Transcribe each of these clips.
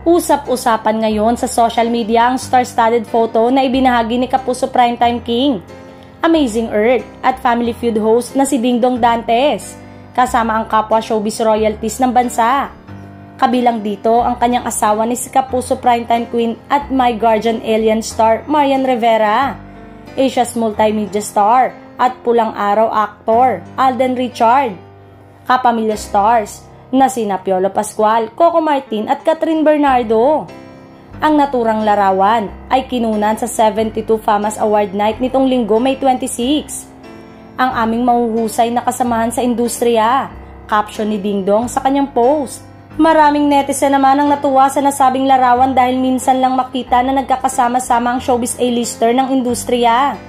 Usap-usapan ngayon sa social media ang star-studded photo na ibinahagi ni Kapuso Primetime King, Amazing Earth at Family Feud host na si Dingdong Dantes, kasama ang kapwa showbiz royalties ng bansa. Kabilang dito ang kanyang asawa ni si Kapuso Primetime Queen at My Guardian Alien star Marian Rivera, Asia's multimedia star at Pulang Araw actor Alden Richard, kapamilya stars na sina Piolo Pascual, Coco Martin at Catherine Bernardo. Ang naturang larawan ay kinunan sa 72 Famas Award Night nitong Linggo, May 26. Ang aming mahuhusay na kasamahan sa industriya, caption ni Dingdong sa kanyang post. Maraming netizen naman ang natuwa sa nasabing larawan dahil minsan lang makita na nagkakasama-sama ang showbiz A-lister ng industriya.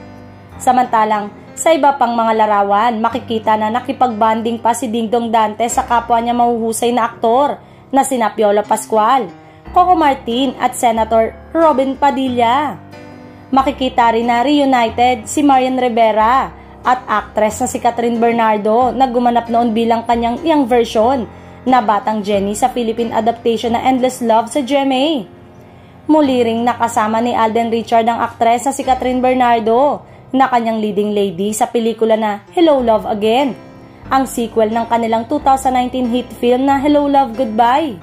Samantalang, sa iba pang mga larawan, makikita na nakipag-bonding pa si Dingdong Dantes sa kapwa niya mahuhusay na aktor na sina Piolo Pascual, Coco Martin at Senator Robin Padilla. Makikita rin na reunited si Marian Rivera at actress na si Catherine Bernardo na gumanap noon bilang kanyang young version na Batang Jenny sa Philippine adaptation na Endless Love sa GMA. Muli ring nakasama ni Alden Richard ang actress na si Catherine Bernardo na kanyang leading lady sa pelikula na Hello Love Again, ang sequel ng kanilang 2019 hit film na Hello Love Goodbye.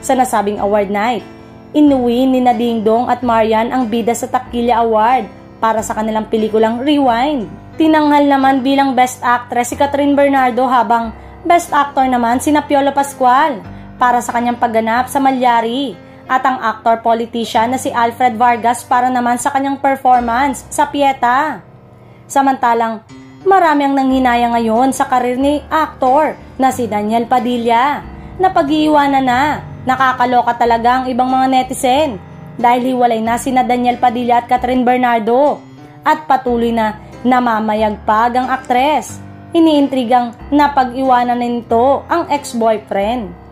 Sa nasabing award night, inuwi ni Dingdong at Marian ang bida sa Taquilla Award para sa kanilang pelikulang Rewind. Tinanghal naman bilang Best Actress si Catherine Bernardo habang Best Actor naman si Piolo Pascual para sa kanyang pagganap sa Malyari, at ang actor-politician na si Alfred Vargas para naman sa kanyang performance sa Pieta. Samantalang, marami ang nanghinaya ngayon sa karir ni aktor na si Daniel Padilla na pag-iiwanan na. Nakakaloka talaga ang ibang mga netizen dahil hiwalay na sina Daniel Padilla at Catherine Bernardo at patuloy na namamayagpag ang aktres. Iniintrigang napag-iwanan nito ang ex-boyfriend.